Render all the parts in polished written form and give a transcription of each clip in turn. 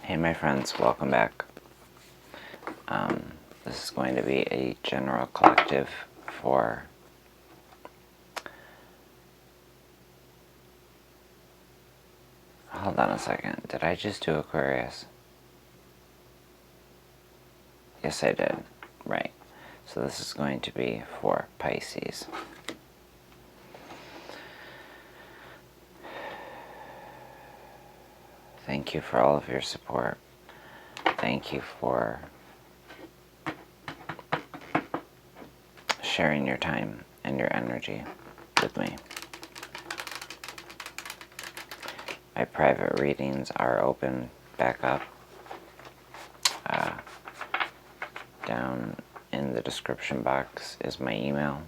Hey my friends, welcome back. This is going to be a general collective for hold on a second, did I just do Aquarius? Yes I did, right. So this is going to be for Pisces. Thank you for all of your support. Thank you for sharing your time and your energy with me. My private readings are open back up. Down in the description box is my email.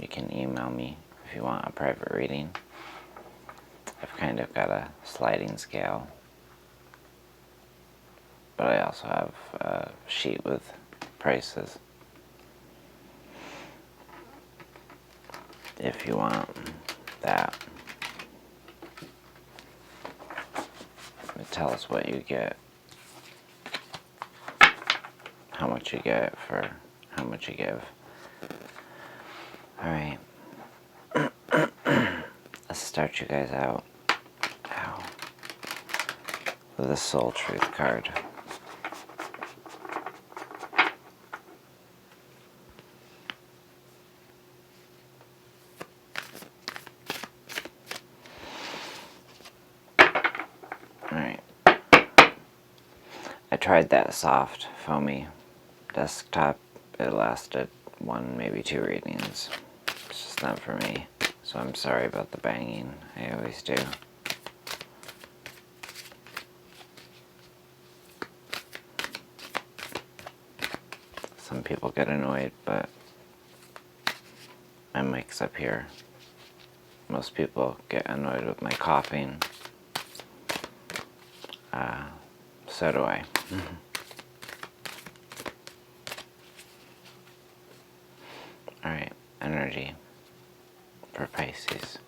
You can email me if you want a private reading. I've kind of got a sliding scale, but I also have a sheet with prices if you want that. It tells what you get, how much you get for how much you give. Alright. Let's start you guys out. Ow. With a Soul Truth card. Alright. I tried that soft, foamy desktop. It lasted one, maybe two readings. It's just not for me. So I'm sorry about the banging. I always do. Some people get annoyed, but my mic's up here. Most people get annoyed with my coughing. So do I. Alright, energy for Pisces.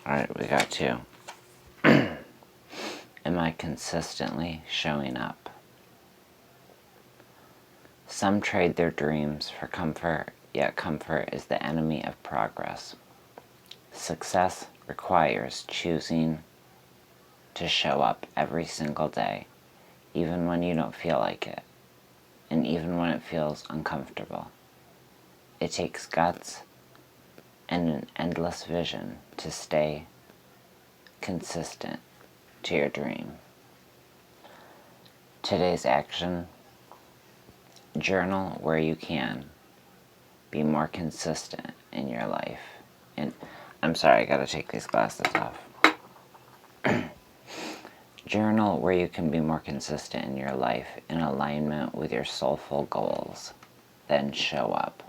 Alright, we got two. Am I consistently showing up? Some trade their dreams for comfort, yet comfort is the enemy of progress. Success requires choosing to show up every single day, even when you don't feel like it, and even when it feels uncomfortable. It takes guts and an endless vision to stay consistent to your dream. Today's action: journal where you can. Be more consistent in your life. And I'm sorry, I gotta take these glasses off. Journal where you can be more consistent in your life in alignment with your soulful goals. Then show up.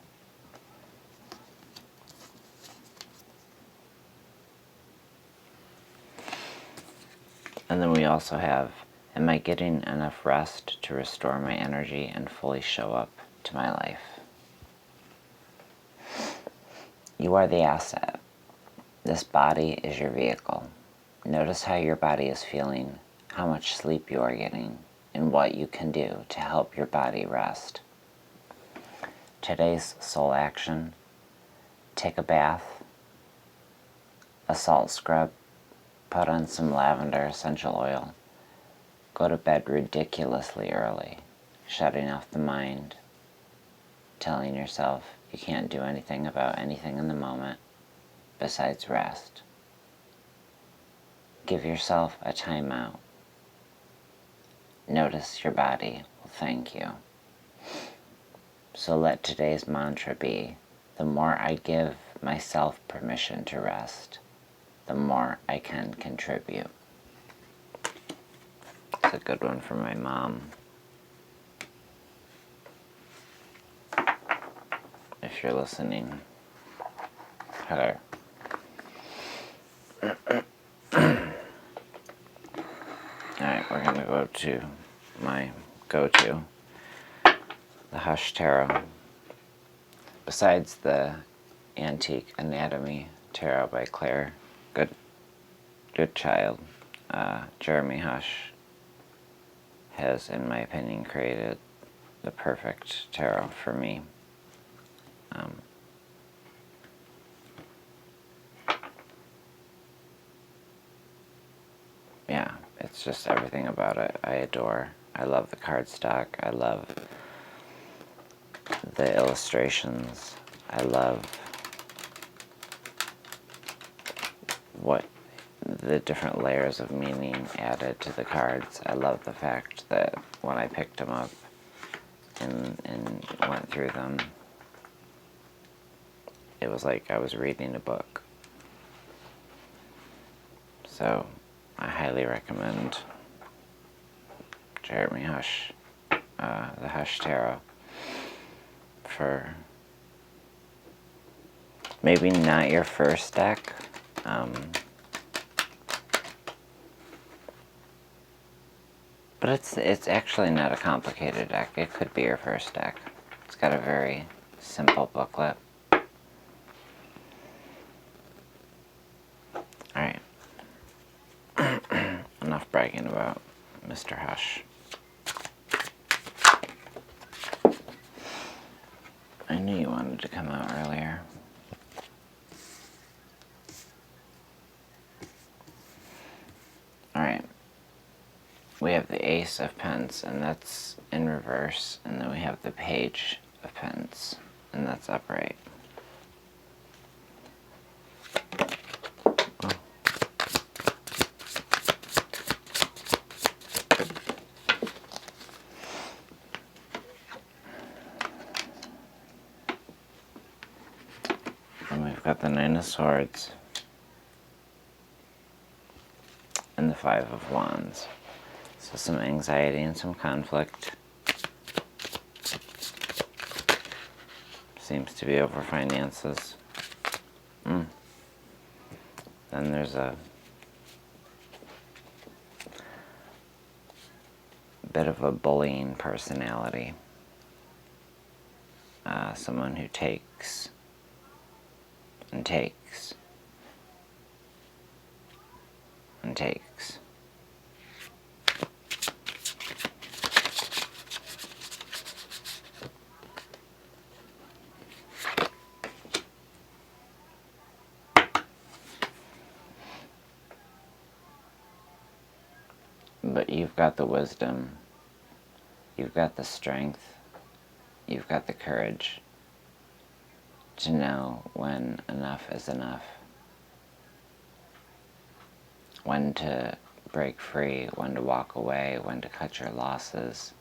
And then we also have, am I getting enough rest to restore my energy and fully show up to my life? You are the asset. This body is your vehicle. Notice how your body is feeling, how much sleep you are getting, and what you can do to help your body rest. Today's soul action: take a bath, a salt scrub, put on some lavender essential oil, go to bed ridiculously early, shutting off the mind, telling yourself you can't do anything about anything in the moment besides rest. Give yourself a timeout. Notice your body will thank you. So let today's mantra be, the more I give myself permission to rest, the more I can contribute. It's a good one for my mom. If you're listening, hello. Alright, we're gonna go to my go-to. the Hush Tarot. Besides the Antique Anatomy Tarot by Claire Goodchild, Jeremy Hush has, in my opinion, created the perfect tarot for me. Yeah, it's just everything about it I adore. I love the cardstock. I love the illustrations. I love what the different layers of meaning added to the cards. I love the fact that when I picked them up and went through them, it was like I was reading a book. So I highly recommend Jeremy Hush, the Hush Tarot, for maybe not your first deck. But it's actually not a complicated deck. It could be your first deck. It's got a very simple booklet. Alright. Enough bragging about Mr. Hush. I knew you wanted to come out earlier. Alright. We have the Ace of Pence, and that's in reverse, and then we have the Page of Pence, and that's upright. And we've got the Nine of Swords and the Five of Wands. So some anxiety and some conflict. Seems to be over finances. Then there's a bit of a bullying personality. Someone who takes and takes and takes. But you've got the wisdom, you've got the strength, you've got the courage to know when enough is enough, when to break free, when to walk away, when to cut your losses.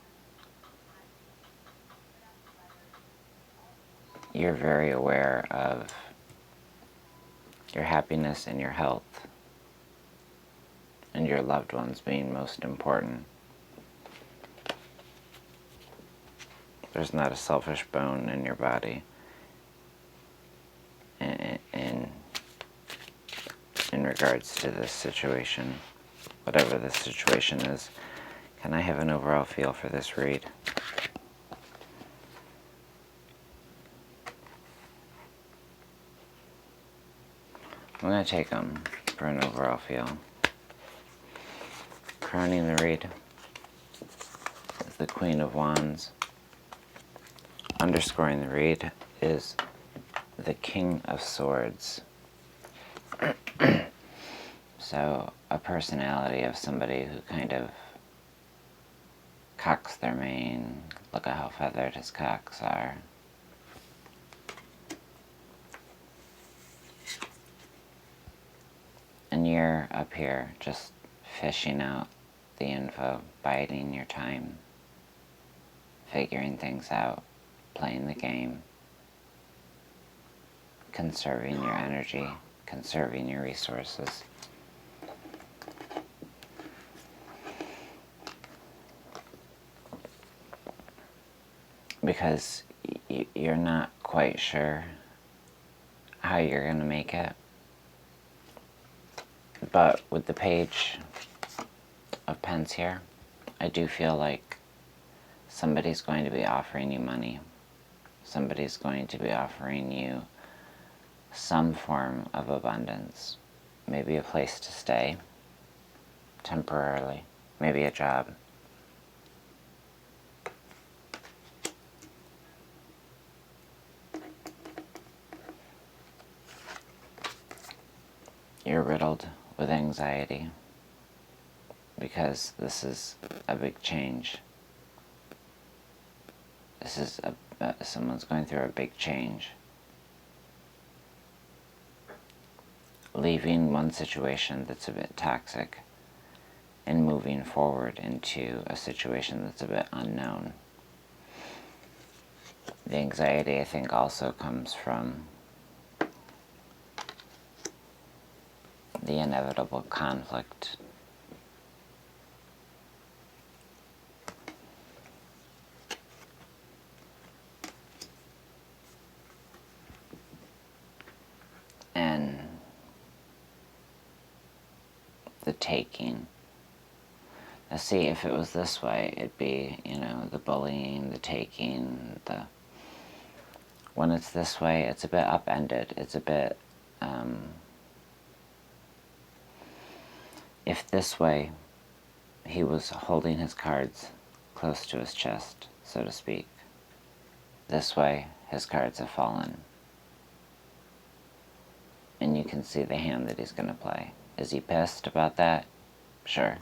You're very aware of your happiness and your health, and your loved ones being most important. There's not a selfish bone in your body. In regards to this situation, whatever this situation is. Can I have an overall feel for this read? I'm going to take them for an overall feel. Crowning the read is the Queen of Wands. Underscoring the read is the King of Swords. So, a personality of somebody who kind of cocks their mane. Look at how feathered his cocks are. And you're up here just fishing out the info, biding your time, figuring things out, playing the game, conserving your energy, conserving your resources. Because you're not quite sure how you're going to make it. But with the Page of Pence here, I do feel like somebody's going to be offering you money. Somebody's going to be offering you some form of abundance. Maybe a place to stay temporarily. Maybe a job. You're riddled with anxiety because this is a big change. This is someone's going through a big change. Leaving one situation that's a bit toxic and moving forward into a situation that's a bit unknown. The anxiety, I think, also comes from the inevitable conflict. And the taking. Now see, if it was this way, it'd be, the bullying, the taking, when it's this way, it's a bit upended. It's a bit, if this way, he was holding his cards close to his chest, so to speak. This way, his cards have fallen. And you can see the hand that he's going to play. Is he pissed about that? Sure.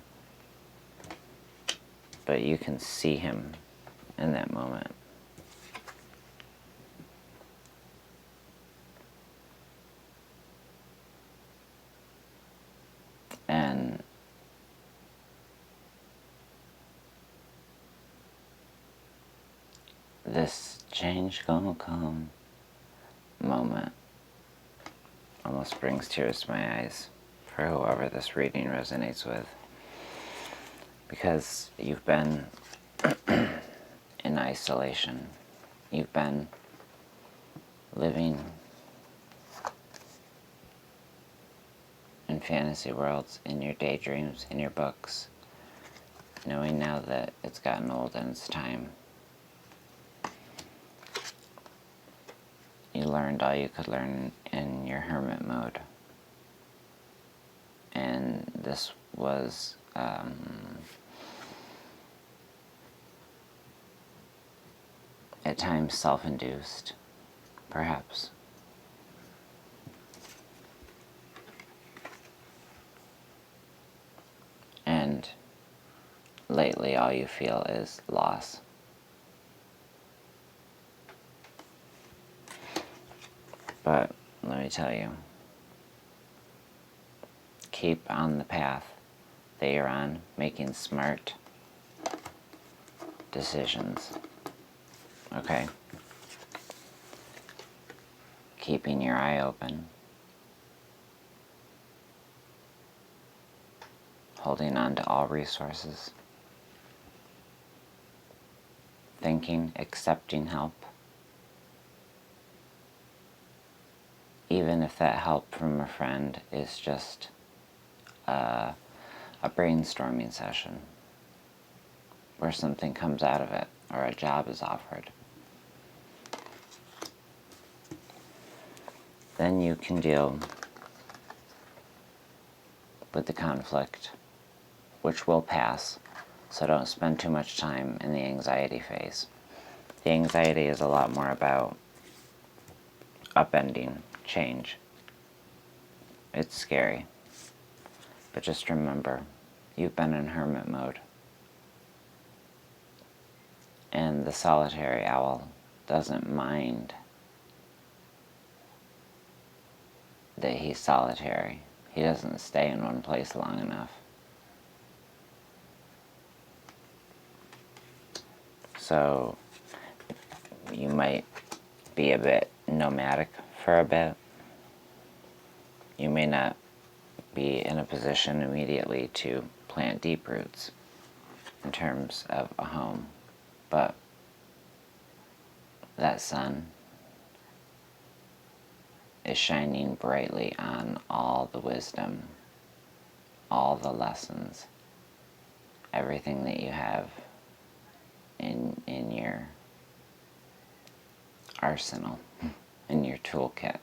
But you can see him in that moment. And this change gonna come moment almost brings tears to my eyes for whoever this reading resonates with. Because you've been in isolation. You've been living in fantasy worlds, in your daydreams, in your books, knowing now that it's gotten old and it's time. You learned all you could learn in your hermit mode. And this was at times self-induced, perhaps. And lately all you feel is loss. But let me tell you, keep on the path that you're on, making smart decisions. Okay? Keeping your eye open. Holding on to all resources. Thinking, accepting help. Even if that help from a friend is just a brainstorming session where something comes out of it or a job is offered. Then you can deal with the conflict, which will pass, so don't spend too much time in the anxiety phase. The anxiety is a lot more about upending, change. It's scary. But just remember, you've been in hermit mode. And the solitary owl doesn't mind that he's solitary. He doesn't stay in one place long enough. So you might be a bit nomadic for a bit. You may not be in a position immediately to plant deep roots in terms of a home, but that sun is shining brightly on all the wisdom, all the lessons, everything that you have in arsenal, in your toolkit.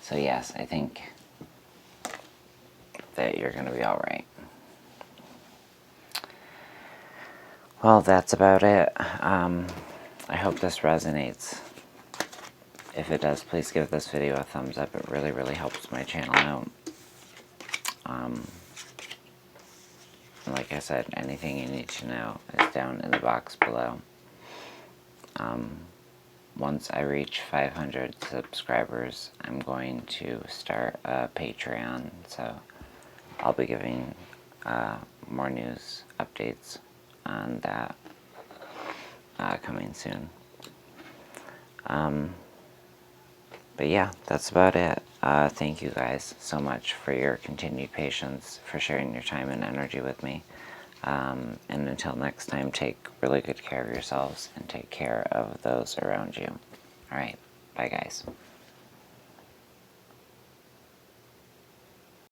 So yes, I think that you're going to be alright. Well, that's about it. I hope this resonates. If it does, please give this video a thumbs up. It really, really helps my channel out. Like I said, anything you need to know is down in the box below. Once I reach 500 subscribers, I'm going to start a Patreon, so I'll be giving more news updates on that coming soon. But yeah, that's about it. Thank you guys so much for your continued patience, for sharing your time and energy with me. And until next time, take really good care of yourselves and take care of those around you. Alright, bye guys.